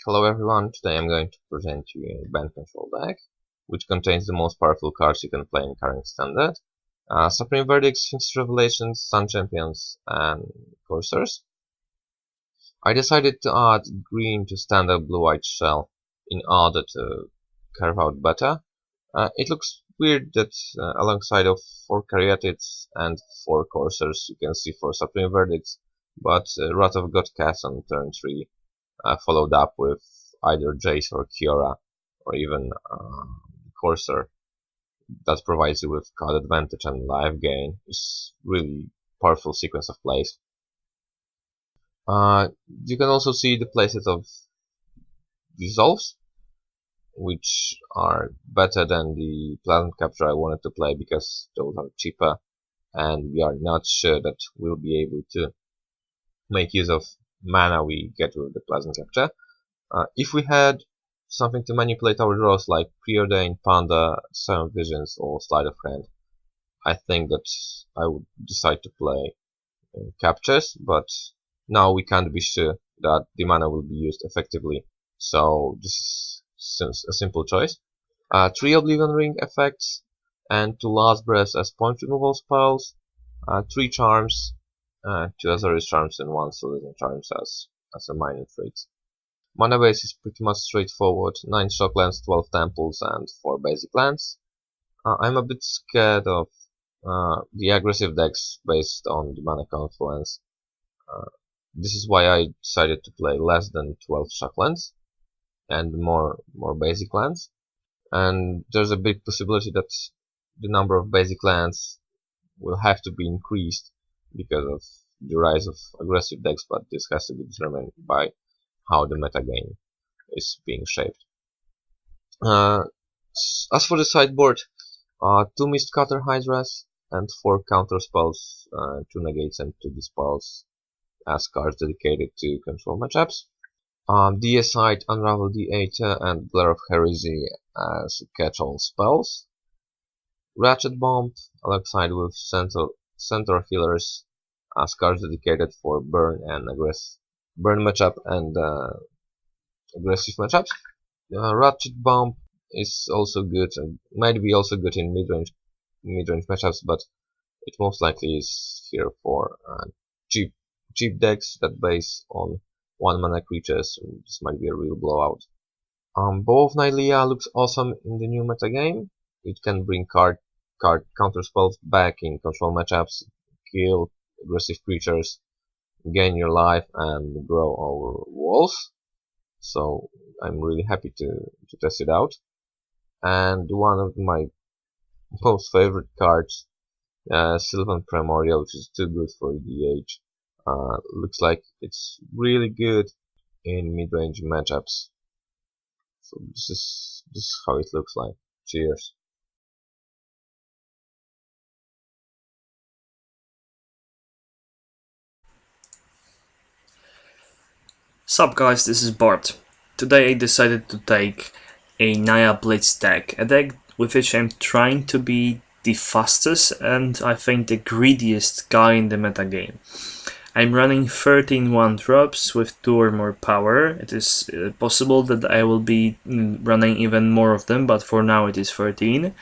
Hello everyone, today I'm going to present you a Bant control deck, which contains the most powerful cards you can play in current standard. Supreme Verdicts, Finst Revelations, Sun Champions, and Coursers. I decided to add green to standard blue-white shell in order to carve out better. It looks weird that alongside of 4 Caryatids and 4 Coursers you can see 4 Supreme Verdicts, but Wrath of Godcast on turn 3 followed up with either Jace or Kiora, or even Courser that provides you with card advantage and life gain. Is really powerful sequence of plays. You can also see the playset of Dissolves, which are better than the Plasma Capture I wanted to play because those are cheaper and we are not sure that we'll be able to make use of mana we get with the Plasma Capture. If we had something to manipulate our draws like Preordain, Panda, Seven Visions or Sleight of Hand, I think that I would decide to play Captures, but now we can't be sure that the mana will be used effectively, so this is a simple choice. 3 Oblivion Ring effects and 2 Last Breaths as point removal spells, 3 Charms, 2 Azorius Charms and 1 Solution Charms as a minor tricks. Mana base is pretty much straightforward, 9 Shocklands, 12 Temples and 4 basic lands. I'm a bit scared of the aggressive decks based on the mana confluence. This is why I decided to play less than 12 Shocklands and more basic lands. And there's a big possibility that the number of basic lands will have to be increased because of the rise of aggressive decks, but this has to be determined by how the metagame is being shaped. As for the sideboard, 2 Mistcutter Hydras and 4 counter spells, 2 negates and 2 dispels as cards dedicated to control matchups. Deicide, Unravel the Aether and Glare of Heresy as catch-all spells. Ratchet Bomb alongside with Centaur Healers as cards dedicated for burn matchup and aggressive matchups. Ratchet Bomb is also good and might be also good in mid-range matchups, but it most likely is here for cheap decks that base on 1 mana creatures. This might be a real blowout. Bow of Nylea looks awesome in the new metagame. It can bring card counter spells back in control matchups, kill aggressive creatures, gain your life and grow over walls. So I'm really happy to test it out. And one of my most favorite cards, Sylvan Primordial, which is too good for EDH. Looks like it's really good in mid-range matchups. So this is how it looks like. Cheers. Sup guys, this is Bart. Today I decided to take a Naya Blitz deck, a deck with which I'm trying to be the fastest and I think the greediest guy in the metagame. I'm running 13 1-drops with 2 or more power. It is possible that I will be running even more of them, but for now it is 13.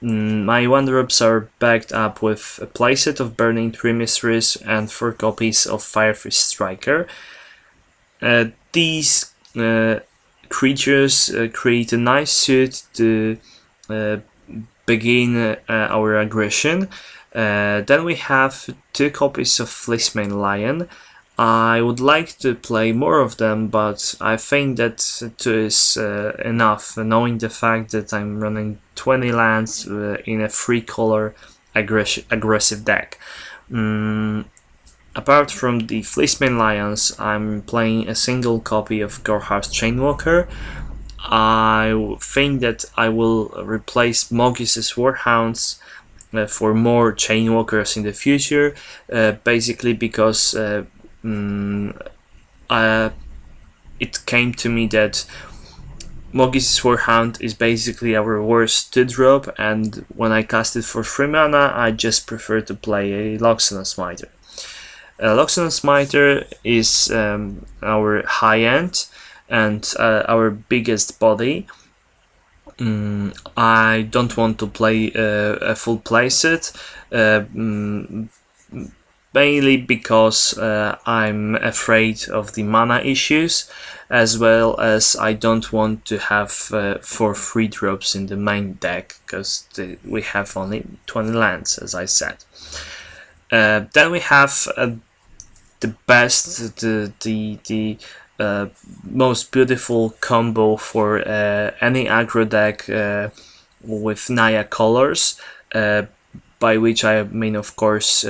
My 1-drops are backed up with a playset of Burning Tree Mysteries and 4 copies of Firefish Striker. These creatures create a nice suit to begin our aggression. Then we have 2 copies of Fleecemane Lion. I would like to play more of them, but I think that 2 is enough, knowing the fact that I'm running 20 lands in a 3-color aggressive deck. Apart from the Fleecemane Lions, I'm playing a single copy of Gorhar's Chainwalker. I think that I will replace Mogis' Warhounds for more Chainwalkers in the future, basically because it came to me that Mogis' Warhound is basically our worst 2-drop, and when I cast it for 3 mana, I just prefer to play a Loxodon Smiter. Loxodon Smiter is our high end, and our biggest body. I don't want to play a full playset, mainly because I'm afraid of the mana issues, as well as I don't want to have 4 free drops in the main deck, because we have only 20 lands, as I said. Then we have the best, the most beautiful combo for any aggro deck with Naya colors, by which I mean, of course,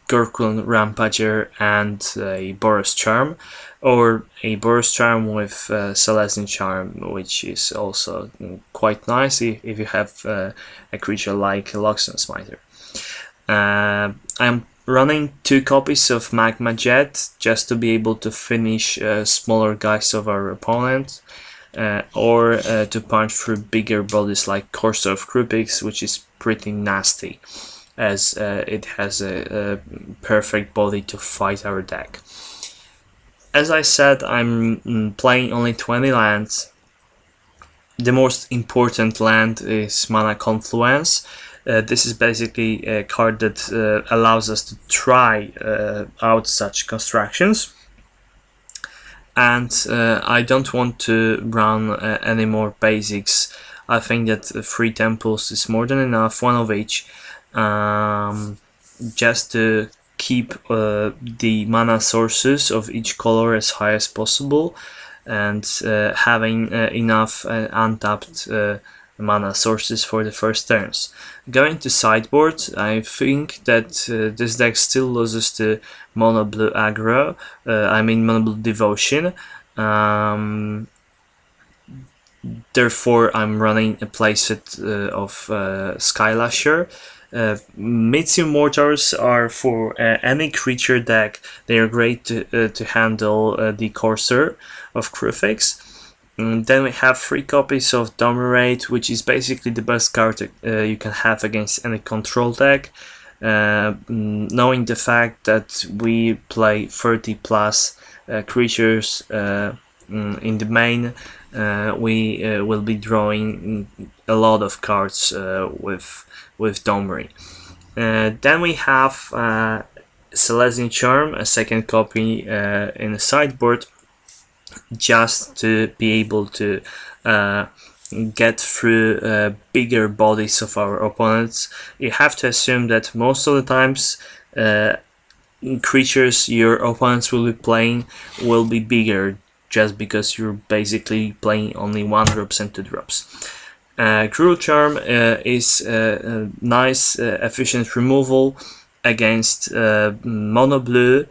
Gurkun Rampager and a Boros Charm, or a Boros Charm with Celestin Charm, which is also quite nice if you have a creature like Luxon Smiter. I'm running 2 copies of Magma Jet just to be able to finish smaller guys of our opponent, or to punch through bigger bodies like Courser of Krupix, which is pretty nasty, as it has a perfect body to fight our deck. As I said, I'm playing only 20 lands. The most important land is Mana Confluence. This is basically a card that allows us to try out such constructions. And I don't want to run any more basics. I think that 3 temples is more than enough, 1 of each, just to keep the mana sources of each color as high as possible, and having enough untapped mana sources for the first turns. Going to sideboard, I think that this deck still loses to mono blue aggro, I mean mono blue devotion. Therefore, I'm running a playset of Skylasher. Mitsu Mortars are for any creature deck. They are great to handle the Courser of Krupix. Then we have 3 copies of Dominate, which is basically the best card you can have against any control deck. Knowing the fact that we play 30 plus creatures in the main, we will be drawing a lot of cards with Domri. Then we have Celestin Charm, a 2nd copy in the sideboard, just to be able to get through bigger bodies of our opponents. You have to assume that most of the times creatures your opponents will be playing will be bigger, just because you're basically playing only 1 drops and 2 drops. Cruel Charm is a nice efficient removal against mono blue,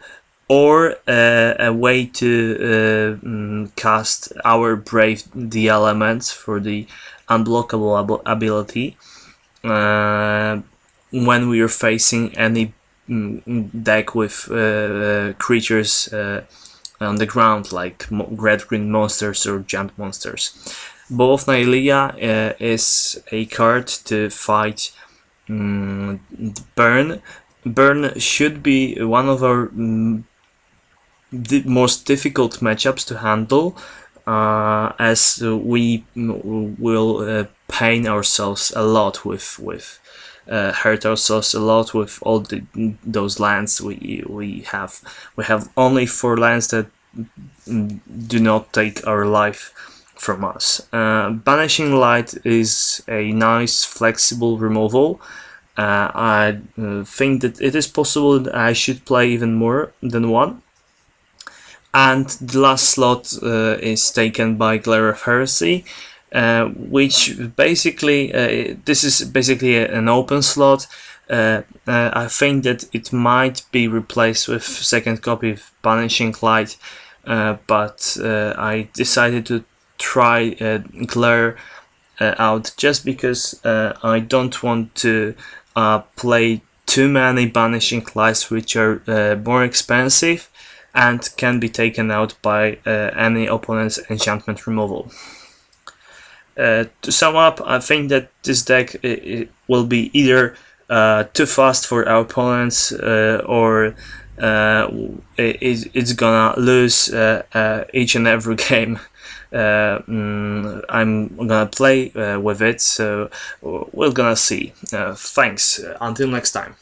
or a way to cast our Brave the Elements for the unblockable ability when we are facing any deck with creatures on the ground, like red-green monsters or jump monsters. Bow of Nylea is a card to fight Burn. Burn should be one of our the most difficult matchups to handle, as we will pain ourselves a lot with hurt ourselves a lot with all those lands we have. We have only 4 lands that do not take our life from us. Banishing Light is a nice flexible removal. I think that it is possible that I should play even more than 1. And the last slot is taken by Glare of Heresy, which basically, this is basically an open slot. I think that it might be replaced with 2nd copy of Banishing Light, but I decided to try Glare out, just because I don't want to play too many Banishing Lights, which are more expensive and can be taken out by any opponent's enchantment removal. To sum up, I think that this deck it will be either too fast for our opponents, or it's gonna lose each and every game I'm gonna play with it, so we're gonna see. Thanks. Until next time.